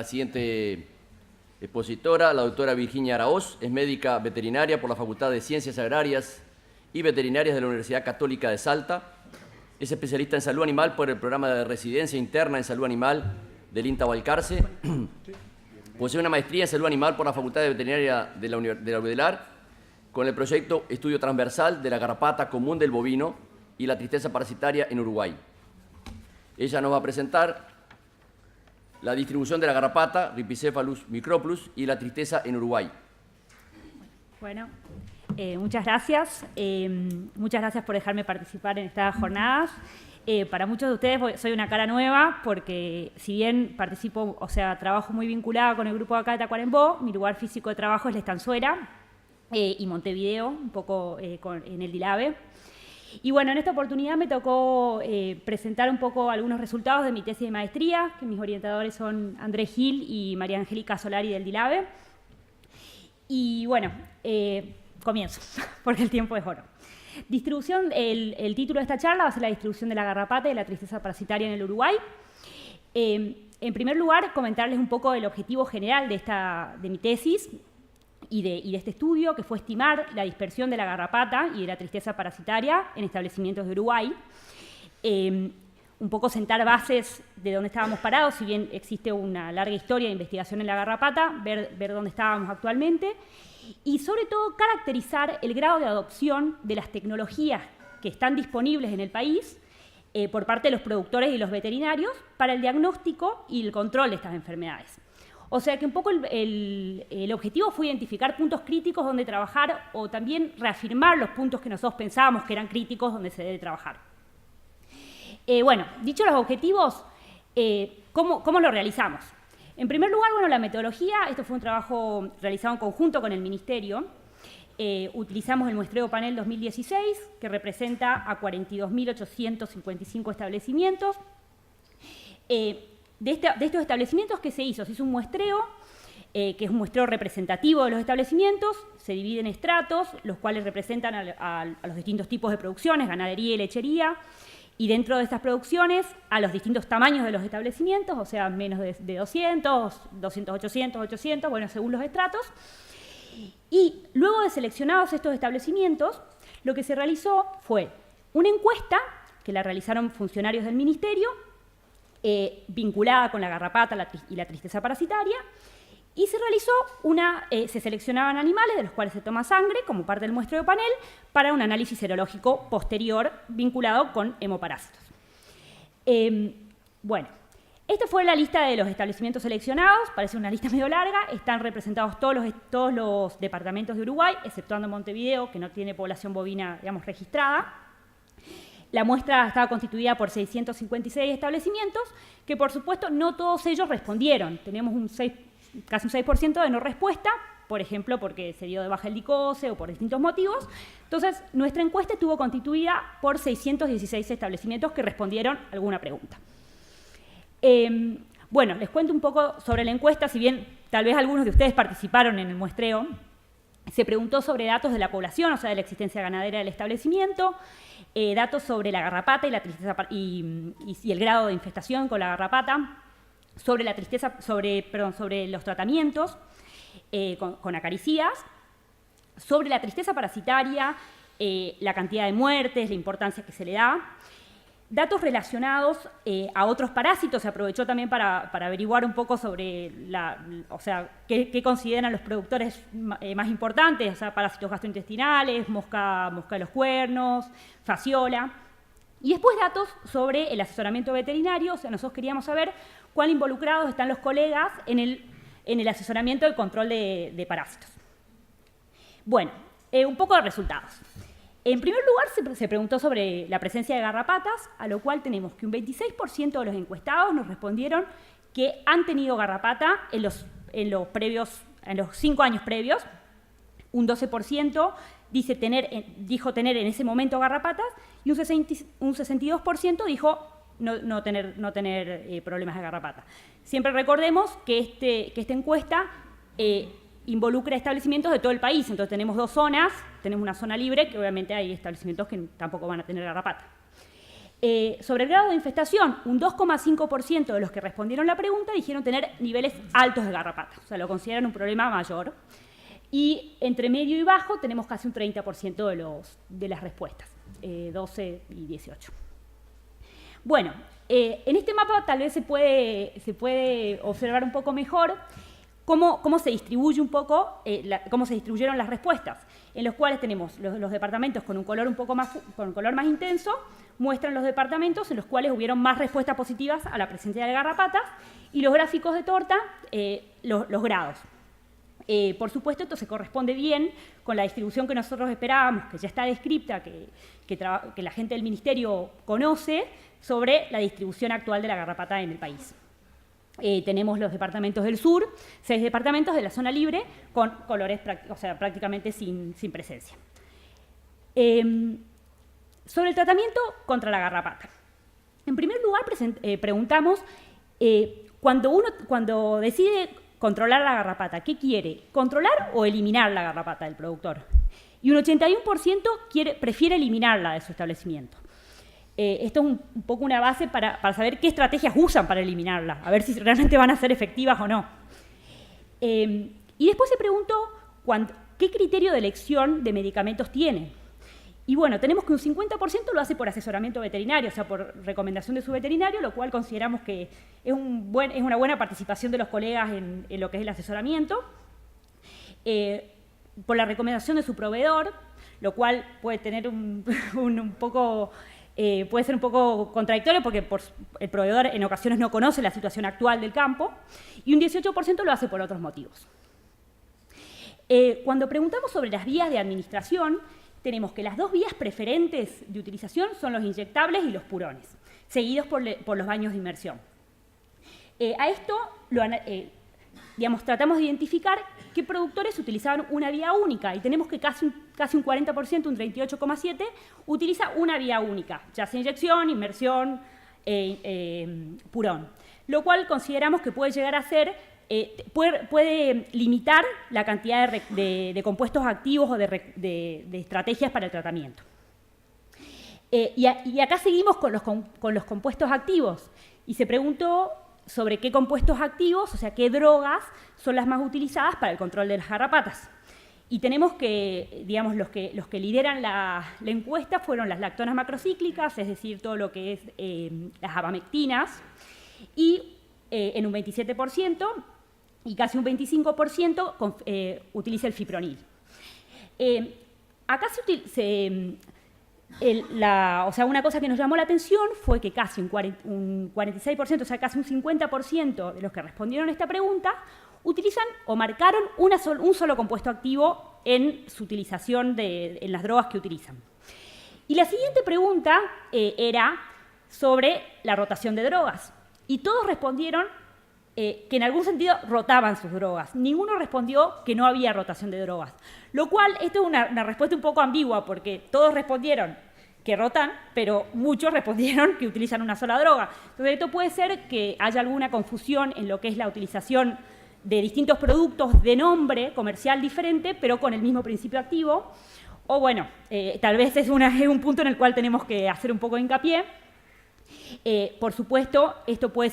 siguiente expositora, la doctora Virginia Araoz, es médica veterinaria por la Facultad de Ciencias Agrarias y Veterinarias de la Universidad Católica de Salta. Es especialista en salud animal por el programa de residencia interna en salud animal del INTA Balcarce. Posee una maestría en salud animal por la Facultad de Veterinaria de la UDELAR con el proyecto Estudio Transversal de la garrapata común del bovino y la tristeza parasitaria en Uruguay. Ella nos va a presentar la distribución de la garrapata, Ripicephalus microplus, y la tristeza en Uruguay. Bueno, muchas gracias. Muchas gracias por dejarme participar en estas jornadas. Para muchos de ustedes soy una cara nueva porque si bien participo, o sea, trabajo muy vinculada con el grupo de acá de Tacuarembó, mi lugar físico de trabajo es la Estanzuela y Montevideo, un poco en el DILABE. Y bueno, en esta oportunidad me tocó presentar un poco algunos resultados de mi tesis de maestría, que mis orientadores son Andrés Gil y María Angélica Solari del DILABE. Y bueno, comienzo, porque el tiempo es oro. Distribución, el título de esta charla va a ser la distribución de la garrapata y de la tristeza parasitaria en el Uruguay. En primer lugar, comentarles un poco el objetivo general de mi tesis y de este estudio, que fue estimar la dispersión de la garrapata y de la tristeza parasitaria en establecimientos de Uruguay. Un poco sentar bases de dónde estábamos parados, si bien existe una larga historia de investigación en la garrapata, ver dónde estábamos actualmente, y sobre todo caracterizar el grado de adopción de las tecnologías que están disponibles en el país por parte de los productores y los veterinarios para el diagnóstico y el control de estas enfermedades. O sea que un poco el objetivo fue identificar puntos críticos donde trabajar o también reafirmar los puntos que nosotros pensábamos que eran críticos donde se debe trabajar. Bueno, dicho los objetivos, ¿cómo lo realizamos? En primer lugar, bueno, la metodología, esto fue un trabajo realizado en conjunto con el Ministerio. Utilizamos el muestreo panel 2016, que representa a 42.855 establecimientos. De estos establecimientos, ¿qué se hizo? Se hizo un muestreo, que es un muestreo representativo de los establecimientos, se divide en estratos, los cuales representan a los distintos tipos de producciones, ganadería y lechería, y dentro de estas producciones a los distintos tamaños de los establecimientos, o sea, menos de 200, 200, 800, bueno, según los estratos. Y luego de seleccionados estos establecimientos, lo que se realizó fue una encuesta, que la realizaron funcionarios del Ministerio, vinculada con la garrapata y la tristeza parasitaria, y se realizó se seleccionaban animales de los cuales se toma sangre como parte del muestreo panel para un análisis serológico posterior vinculado con hemoparásitos. Bueno, esta fue la lista de los establecimientos seleccionados, parece una lista medio larga, están representados todos los departamentos de Uruguay, exceptuando Montevideo, que no tiene población bovina, digamos, registrada. La muestra estaba constituida por 656 establecimientos, que por supuesto no todos ellos respondieron. Tenemos casi un 6% de no respuesta, por ejemplo, porque se dio de baja el DICOSE o por distintos motivos. Entonces, nuestra encuesta estuvo constituida por 616 establecimientos que respondieron alguna pregunta. Bueno, les cuento un poco sobre la encuesta, si bien tal vez algunos de ustedes participaron en el muestreo. Se preguntó sobre datos de la población, o sea, de la existencia ganadera del establecimiento, datos sobre la garrapata y la tristeza y el grado de infestación con la garrapata, sobre la tristeza, sobre los tratamientos con acaricidas, sobre la tristeza parasitaria, la cantidad de muertes, la importancia que se le da. Datos relacionados a otros parásitos, se aprovechó también para averiguar un poco sobre qué consideran los productores más importantes, o sea, parásitos gastrointestinales, mosca de los cuernos, fasciola. Y después datos sobre el asesoramiento veterinario, o sea, nosotros queríamos saber cuán involucrados están los colegas en el asesoramiento del control de parásitos. Bueno, un poco de resultados. En primer lugar, se preguntó sobre la presencia de garrapatas, a lo cual tenemos que un 26% de los encuestados nos respondieron que han tenido garrapata en los 5 años previos. Un 12% dijo tener en ese momento garrapatas y un 62% dijo no tener problemas de garrapata. Siempre recordemos que esta encuesta involucra establecimientos de todo el país, entonces tenemos dos zonas, tenemos una zona libre, que obviamente hay establecimientos que tampoco van a tener garrapata. Sobre el grado de infestación, un 2,5% de los que respondieron la pregunta dijeron tener niveles altos de garrapata, o sea, lo consideran un problema mayor. Y entre medio y bajo tenemos casi un 30% de las respuestas, 12 y 18. Bueno, en este mapa tal vez se puede observar un poco mejor cómo se distribuye un poco, cómo se distribuyeron las respuestas, en los cuales tenemos los departamentos con un color más intenso, muestran los departamentos en los cuales hubieron más respuestas positivas a la presencia de garrapatas, y los gráficos de torta, los grados. Por supuesto, esto se corresponde bien con la distribución que nosotros esperábamos, que ya está descripta, que la gente del Ministerio conoce, sobre la distribución actual de la garrapata en el país. Tenemos los departamentos del sur, 6 departamentos de la zona libre, con colores prácticamente sin presencia. Sobre el tratamiento contra la garrapata. En primer lugar, preguntamos, cuando decide controlar la garrapata, ¿qué quiere? ¿Controlar o eliminar la garrapata del productor? Y un 81% prefiere eliminarla de su establecimiento. Esto es un poco una base para saber qué estrategias usan para eliminarla, a ver si realmente van a ser efectivas o no. Y después se preguntó qué criterio de elección de medicamentos tiene. Y bueno, tenemos que un 50% lo hace por asesoramiento veterinario, o sea, por recomendación de su veterinario, lo cual consideramos que es una buena participación de los colegas en lo que es el asesoramiento. Por la recomendación de su proveedor, lo cual puede tener puede ser un poco contradictorio porque el proveedor en ocasiones no conoce la situación actual del campo, y un 18% lo hace por otros motivos. Cuando preguntamos sobre las vías de administración, tenemos que las 2 vías preferentes de utilización son los inyectables y los purones, seguidos por los baños de inmersión. A esto tratamos de identificar qué productores utilizaban una vía única, y tenemos que casi un 40%, un 38,7%, utiliza una vía única, ya sea inyección, inmersión, purón, lo cual consideramos que puede llegar a ser, puede limitar la cantidad de compuestos activos o de estrategias para el tratamiento. Y acá seguimos con los compuestos activos, y se preguntó sobre qué compuestos activos, o sea, qué drogas son las más utilizadas para el control de las garrapatas. Y tenemos que, digamos, los que lideran la encuesta fueron las lactonas macrocíclicas, es decir, todo lo que es las abamectinas, y en un 27%, y casi un 25% utiliza el fipronil. Acá una cosa que nos llamó la atención fue que casi un 46%, o sea, casi un 50% de los que respondieron a esta pregunta utilizan o marcaron un solo compuesto activo en su utilización en las drogas que utilizan. Y la siguiente pregunta era sobre la rotación de drogas. Y todos respondieron que en algún sentido rotaban sus drogas. Ninguno respondió que no había rotación de drogas. Lo cual, esto es una respuesta un poco ambigua, porque todos respondieron que rotan, pero muchos respondieron que utilizan una sola droga. Entonces, esto puede ser que haya alguna confusión en lo que es la utilización de distintos productos de nombre comercial diferente, pero con el mismo principio activo. O bueno, tal vez es un punto en el cual tenemos que hacer un poco de hincapié. Por supuesto, esto puede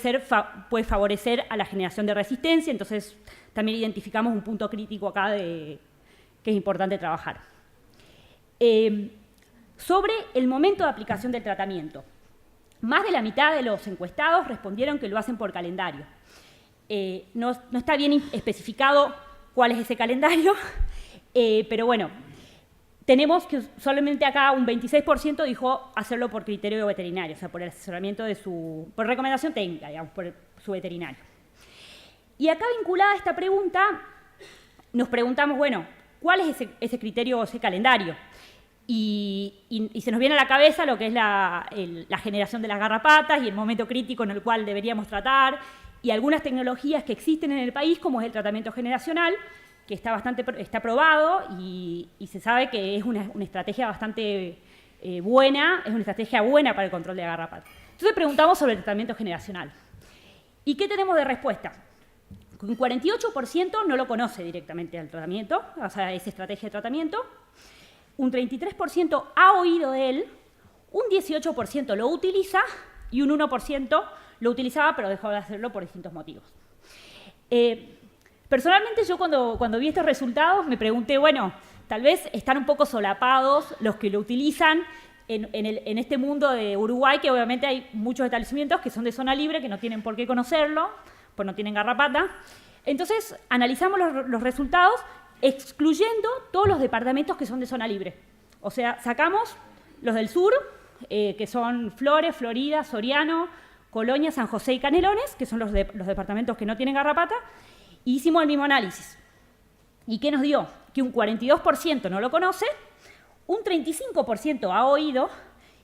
favorecer a la generación de resistencia, entonces también identificamos un punto crítico acá que es importante trabajar. Sobre el momento de aplicación del tratamiento. Más de la mitad de los encuestados respondieron que lo hacen por calendario. No está bien especificado cuál es ese calendario, pero bueno, tenemos que solamente acá un 26% dijo hacerlo por criterio veterinario, o sea, por el asesoramiento por recomendación técnica, digamos, por su veterinario. Y acá vinculada a esta pregunta, nos preguntamos, bueno, ¿cuál es ese criterio o ese calendario? Y se nos viene a la cabeza lo que es la generación de las garrapatas y el momento crítico en el cual deberíamos tratar, y algunas tecnologías que existen en el país, como es el tratamiento generacional, que está probado y se sabe que es una estrategia bastante buena, es una estrategia buena para el control de la garrapata. Entonces preguntamos sobre el tratamiento generacional. ¿Y qué tenemos de respuesta? Un 48% no lo conoce directamente al tratamiento, o sea, esa estrategia de tratamiento. Un 33% ha oído de él, un 18% lo utiliza y un 1% lo utilizaba, pero dejó de hacerlo por distintos motivos. Personalmente, yo cuando vi estos resultados me pregunté, bueno, tal vez están un poco solapados los que lo utilizan en este mundo de Uruguay, que obviamente hay muchos establecimientos que son de zona libre, que no tienen por qué conocerlo, pues no tienen garrapata. Entonces, analizamos los resultados excluyendo todos los departamentos que son de zona libre. O sea, sacamos los del sur, que son Flores, Florida, Soriano, Colonia, San José y Canelones, que son los departamentos que no tienen garrapata, y hicimos el mismo análisis. ¿Y qué nos dio? Que un 42% no lo conoce, un 35% ha oído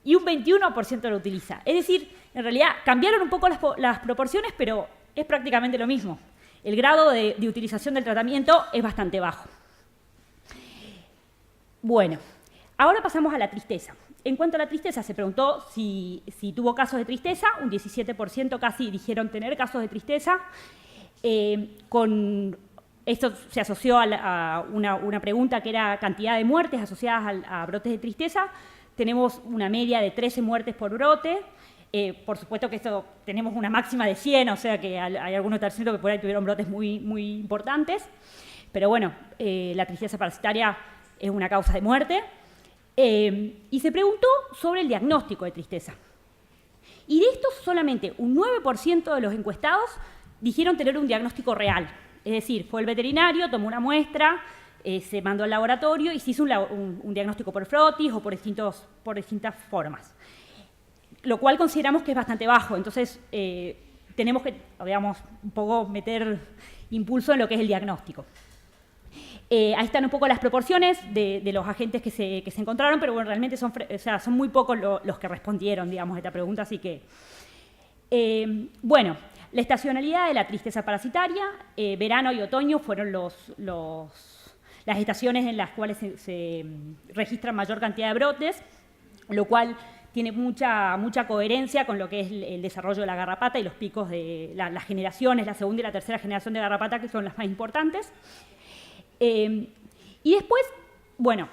y un 21% lo utiliza. Es decir, en realidad cambiaron un poco las proporciones, pero es prácticamente lo mismo. El grado de utilización del tratamiento es bastante bajo. Bueno, ahora pasamos a la tristeza. En cuanto a la tristeza, se preguntó si tuvo casos de tristeza. Un 17% casi dijeron tener casos de tristeza. Esto se asoció a una pregunta que era cantidad de muertes asociadas a brotes de tristeza. Tenemos una media de 13 muertes por brote. Por supuesto que esto tenemos una máxima de 100, o sea que hay algunos establecimientos que por ahí tuvieron brotes muy, muy importantes. Pero bueno, la tristeza parasitaria es una causa de muerte. Y se preguntó sobre el diagnóstico de tristeza. Y de estos solamente un 9% de los encuestados dijeron tener un diagnóstico real. Es decir, fue el veterinario, tomó una muestra, se mandó al laboratorio y se hizo un diagnóstico por frotis o por distintas formas. Lo cual consideramos que es bastante bajo. Entonces, tenemos que, digamos, un poco meter impulso en lo que es el diagnóstico. Ahí están un poco las proporciones de los agentes que se encontraron, pero bueno, realmente son muy pocos los que respondieron, digamos, a esta pregunta, así que... bueno, la estacionalidad de la tristeza parasitaria, verano y otoño fueron las estaciones en las cuales se registran mayor cantidad de brotes, lo cual tiene mucha coherencia con lo que es el desarrollo de la garrapata y los picos de las generaciones, la segunda y la tercera generación de garrapata, que son las más importantes. Y después, bueno,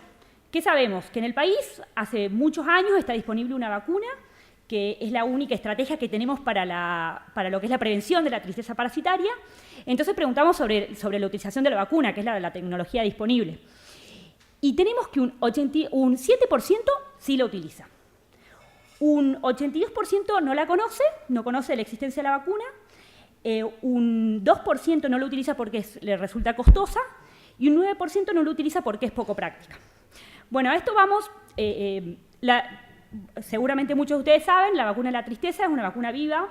¿qué sabemos? Que en el país hace muchos años está disponible una vacuna, que es la única estrategia que tenemos para lo que es la prevención de la tristeza parasitaria. Entonces preguntamos sobre la utilización de la vacuna, que es la tecnología disponible. Y tenemos que un 7% sí la utiliza. Un 82% no la conoce, no conoce la existencia de la vacuna. Un 2% no la utiliza porque le resulta costosa. Y un 9% no lo utiliza porque es poco práctica. Bueno, a esto vamos... seguramente muchos de ustedes saben, la vacuna de la tristeza es una vacuna viva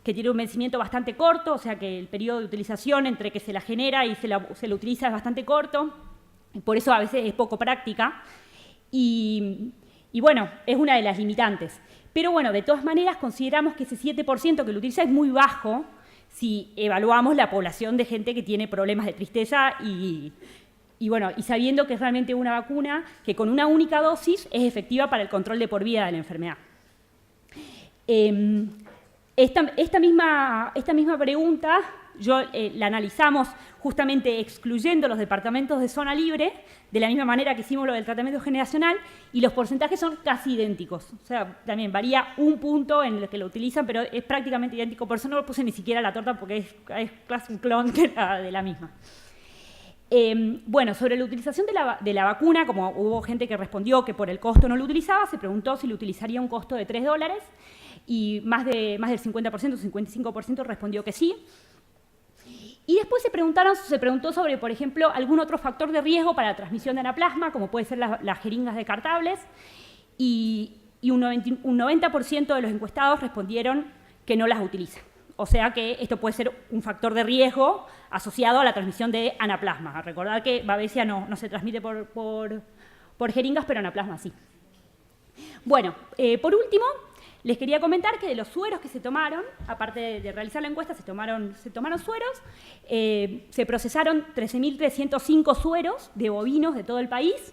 que tiene un vencimiento bastante corto, o sea que el periodo de utilización entre que se la genera y se la utiliza es bastante corto, y por eso a veces es poco práctica, y bueno, es una de las limitantes. Pero bueno, de todas maneras consideramos que ese 7% que lo utiliza es muy bajo si evaluamos la población de gente que tiene problemas de tristeza y bueno, y sabiendo que es realmente una vacuna que con una única dosis es efectiva para el control de por vida de la enfermedad. Esta misma pregunta la analizamos justamente excluyendo los departamentos de zona libre, de la misma manera que hicimos lo del tratamiento generacional, y los porcentajes son casi idénticos. O sea, también varía un punto en el que lo utilizan, pero es prácticamente idéntico. Por eso no lo puse ni siquiera la torta, porque es casi un clon de la misma. Bueno, sobre la utilización de la vacuna, como hubo gente que respondió que por el costo no lo utilizaba, se preguntó si lo utilizaría a un costo de $3 y más del 50%, 55% respondió que sí. Y después se preguntó sobre, por ejemplo, algún otro factor de riesgo para la transmisión de anaplasma, como puede ser las jeringas descartables, y un 90% de los encuestados respondieron que no las utilizan. O sea que esto puede ser un factor de riesgo asociado a la transmisión de anaplasma. Recordad que Babesia no se transmite por jeringas, pero anaplasma sí. Bueno, por último, les quería comentar que de los sueros que se tomaron, aparte de realizar la encuesta, se tomaron sueros, se procesaron 13.305 sueros de bovinos de todo el país,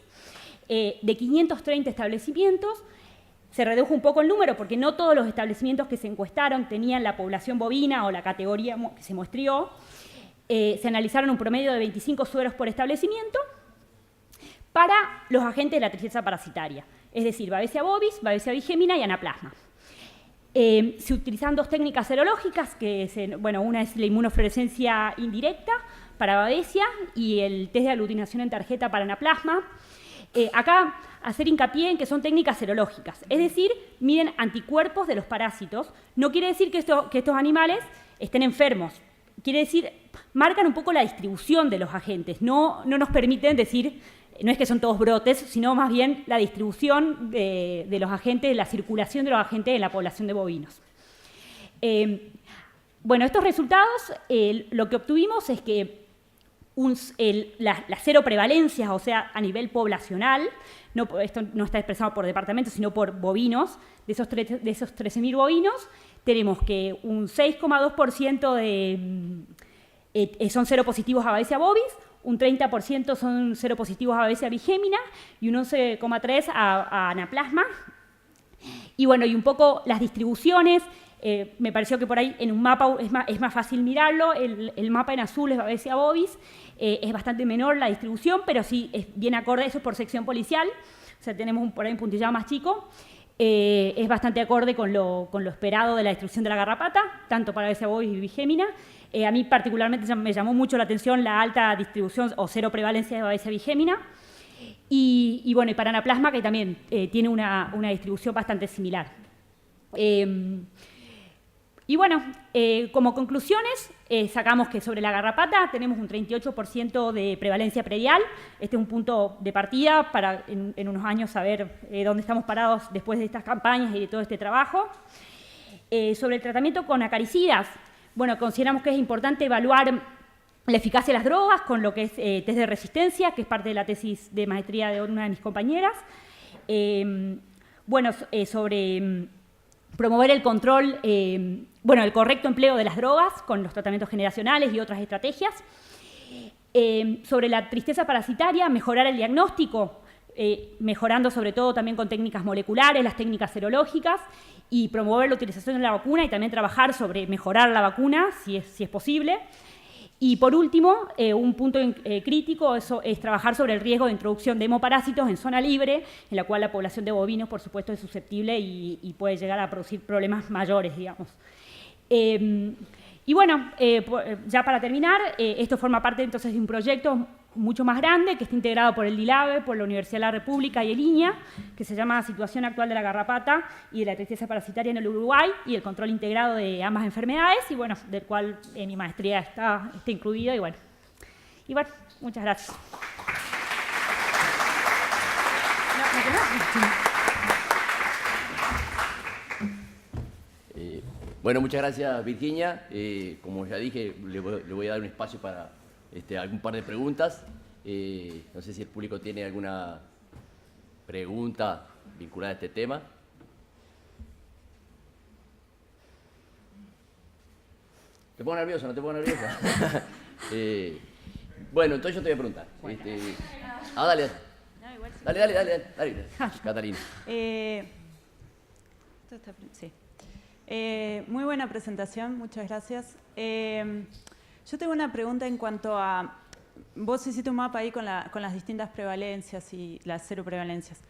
de 530 establecimientos. Se redujo un poco el número porque no todos los establecimientos que se encuestaron tenían la población bovina o la categoría que se muestreó. Se analizaron un promedio de 25 sueros por establecimiento. para los agentes de la tristeza parasitaria, es decir, Babesia bovis, Babesia bigémina y Anaplasma. Se utilizan dos técnicas serológicas, que es, una es la inmunofluorescencia indirecta para Babesia y el test de aglutinación en tarjeta para Anaplasma. Acá hacer hincapié en que son técnicas serológicas, es decir, miden anticuerpos de los parásitos. No quiere decir que estos animales estén enfermos, quiere decir, marcan un poco la distribución de los agentes, no nos permiten decir, no es que son todos brotes, sino más bien la distribución de los agentes, la circulación de los agentes en la población de bovinos. Estos resultados, lo que obtuvimos es que las cero prevalencias, o sea, a nivel poblacional, esto no está expresado por departamentos, sino por bovinos, de esos 13.000 bovinos, tenemos que un 6,2% son seropositivos a Babesia bovis, un 30% son seropositivos a Babesia bigémina y un 11,3% a Anaplasma. Y un poco las distribuciones, me pareció que por ahí en un mapa es más fácil mirarlo, el mapa en azul es Babesia bovis, es bastante menor la distribución, pero sí es bien acorde, eso es por sección policial, o sea, tenemos por ahí un puntillado más chico, es bastante acorde con lo esperado de la distribución de la garrapata, tanto para Babesia bovis y bigémina. A mí particularmente me llamó mucho la atención la alta distribución o cero prevalencia de Babesia bigémina, y para Anaplasma, que también tiene una distribución bastante similar. Como conclusiones, sacamos que sobre la garrapata tenemos un 38% de prevalencia predial. Este es un punto de partida para en unos años saber dónde estamos parados después de estas campañas y de todo este trabajo. Sobre el tratamiento con acaricidas, consideramos que es importante evaluar la eficacia de las drogas con lo que es test de resistencia, que es parte de la tesis de maestría de una de mis compañeras. Sobre promover el control, el correcto empleo de las drogas con los tratamientos generacionales y otras estrategias. Sobre la tristeza parasitaria, mejorar el diagnóstico, mejorando sobre todo también con técnicas moleculares, las técnicas serológicas, y promover la utilización de la vacuna y también trabajar sobre mejorar la vacuna, si es posible. Y por último, un punto crítico es trabajar sobre el riesgo de introducción de hemoparásitos en zona libre, en la cual la población de bovinos, por supuesto, es susceptible y puede llegar a producir problemas mayores, digamos. Ya para terminar, esto forma parte entonces de un proyecto mucho más grande que está integrado por el DILABE, por la Universidad de la República y el INIA, que se llama Situación actual de la garrapata y de la tristeza parasitaria en el Uruguay y el control integrado de ambas enfermedades, y del cual mi maestría está incluida, muchas gracias. Muchas gracias, Virginia. Como ya dije, le voy a dar un espacio para algún par de preguntas. No sé si el público tiene alguna pregunta vinculada a este tema. ¿Te pongo nervioso? ¿No te pongo nerviosa? Entonces yo te voy a preguntar. Dale. Dale, Catalina. Sí. Muy buena presentación, muchas gracias. Yo tengo una pregunta en cuanto a... Vos hiciste un mapa ahí con las distintas prevalencias y las cero prevalencias.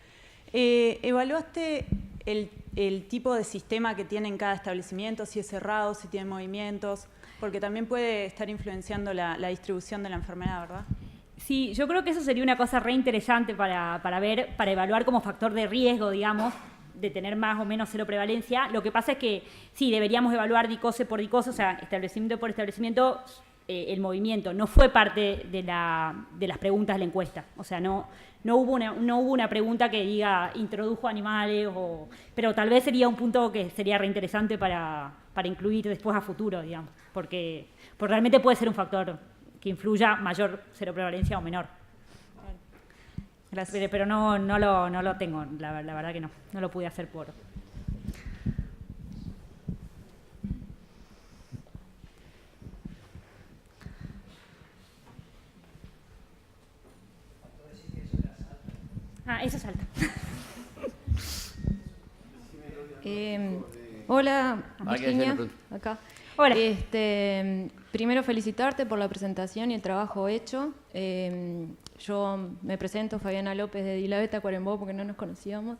¿Evaluaste el tipo de sistema que tiene en cada establecimiento? Si es cerrado, si tiene movimientos, porque también puede estar influenciando la distribución de la enfermedad, ¿verdad? Sí, yo creo que eso sería una cosa re interesante para evaluar como factor de riesgo, digamos, de tener más o menos cero prevalencia. Lo que pasa es que sí, deberíamos evaluar DICOSE por DICOSE, o sea, establecimiento por establecimiento, el movimiento. No fue parte de las preguntas de la encuesta. O sea, no hubo una pregunta que diga introdujo animales, pero tal vez sería un punto que sería reinteresante para incluir después a futuro, digamos, porque realmente puede ser un factor que influya mayor cero prevalencia o menor. Gracias. Pero no lo tengo, la verdad que no lo pude hacer por... Eso es alta. Hola, Virginia, acá. Hola. Primero felicitarte por la presentación y el trabajo hecho. Yo me presento, Fabiana López de Dilave Tacuarembó, porque no nos conocíamos.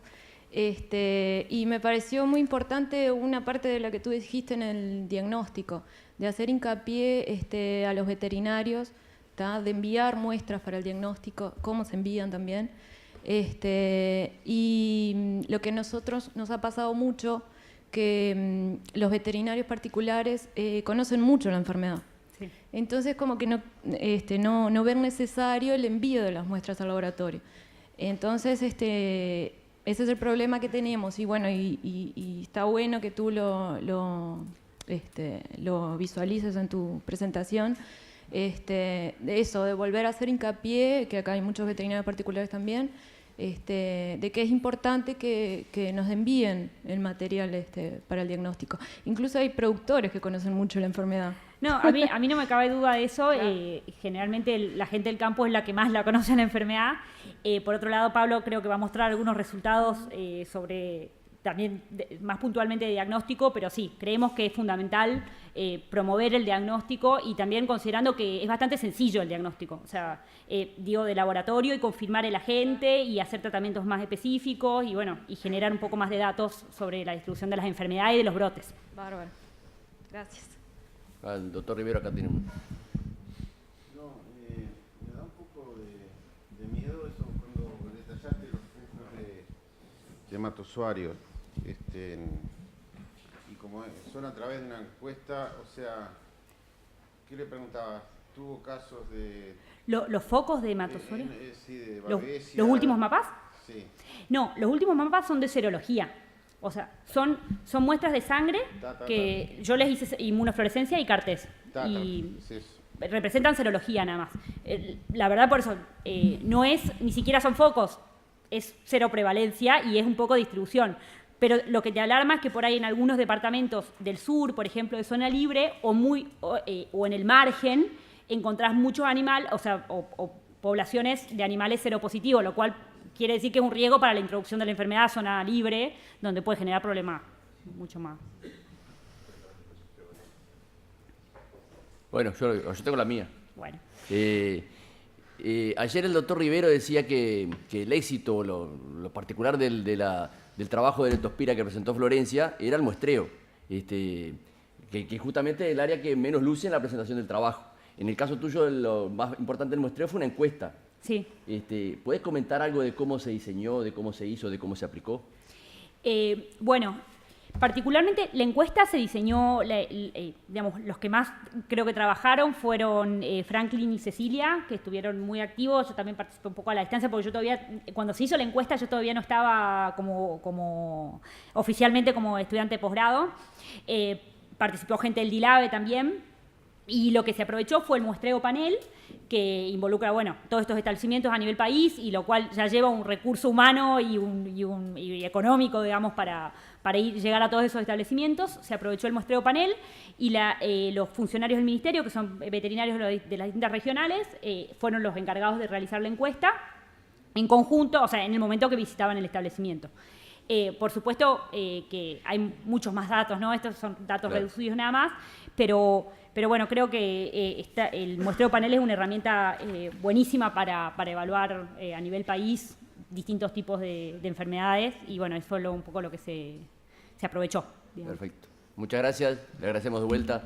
Y me pareció muy importante una parte de lo que tú dijiste en el diagnóstico, de hacer hincapié a los veterinarios, de enviar muestras para el diagnóstico, cómo se envían también. Y lo que nosotros nos ha pasado mucho, que los veterinarios particulares conocen mucho la enfermedad. Sí. Entonces, como que no ven necesario el envío de las muestras al laboratorio. Entonces, ese es el problema que tenemos. Y bueno, y está bueno que tú lo visualices en tu presentación. De eso, de volver a hacer hincapié, que acá hay muchos veterinarios particulares también, de que es importante que nos envíen el material para el diagnóstico. Incluso hay productores que conocen mucho la enfermedad. No, a mí no me cabe duda de eso. Claro. Generalmente la gente del campo es la que más la conoce la enfermedad. Por otro lado, Pablo creo que va a mostrar algunos resultados sobre también más puntualmente de diagnóstico, pero sí, creemos que es fundamental promover el diagnóstico y también considerando que es bastante sencillo el diagnóstico, o sea, de laboratorio y confirmar el agente y hacer tratamientos más específicos y bueno, y generar un poco más de datos sobre la distribución de las enfermedades y de los brotes. Bárbaro. Gracias. El doctor Rivero acá tiene un... No, me da un poco de miedo eso cuando detallaste los flujos de hematozoarios. Y como son a través de una encuesta, o sea, ¿qué le preguntabas? ¿Tuvo casos de...? ¿Los focos de hematozoarios? Sí, de Babesia. ¿Los últimos mapas? Sí. No, los últimos mapas son de serología. O sea, son muestras de sangre que yo les hice inmunofluorescencia y CAR-T. Y representan serología nada más. La verdad, por eso, no es, ni siquiera son focos, es cero prevalencia y es un poco distribución. Pero lo que te alarma es que por ahí en algunos departamentos del sur, por ejemplo, de zona libre, o en el margen, encontrás muchos animales, o poblaciones de animales seropositivos, lo cual quiere decir que es un riesgo para la introducción de la enfermedad a zona libre, donde puede generar problemas mucho más. Bueno, yo tengo la mía. Bueno. Ayer el doctor Rivero decía que el éxito, lo particular del trabajo de leptospira que presentó Florencia era el muestreo, que justamente es el área que menos luce en la presentación del trabajo. En el caso tuyo, lo más importante del muestreo fue una encuesta. Sí. ¿Puedes comentar algo de cómo se diseñó, de cómo se hizo, de cómo se aplicó? Bueno, particularmente la encuesta se diseñó, digamos, los que más creo que trabajaron fueron Franklin y Cecilia, que estuvieron muy activos. Yo también participé un poco a la distancia, porque yo todavía, cuando se hizo la encuesta, yo todavía no estaba como oficialmente como estudiante de posgrado. Participó gente del DILAVE también. Y lo que se aprovechó fue el muestreo panel, que involucra, bueno, todos estos establecimientos a nivel país, y lo cual ya lleva un recurso humano y económico, digamos, para llegar a todos esos establecimientos. Se aprovechó el muestreo panel y los funcionarios del ministerio, que son veterinarios de las distintas regionales, fueron los encargados de realizar la encuesta en conjunto, o sea, en el momento que visitaban el establecimiento. Por supuesto que hay muchos más datos, ¿no? Estos son datos reducidos nada más, pero bueno, creo que el muestreo panel es una herramienta buenísima para evaluar a nivel país distintos tipos de enfermedades y bueno, eso fue un poco lo que se aprovechó. Digamos. Perfecto. Muchas gracias, le agradecemos de vuelta.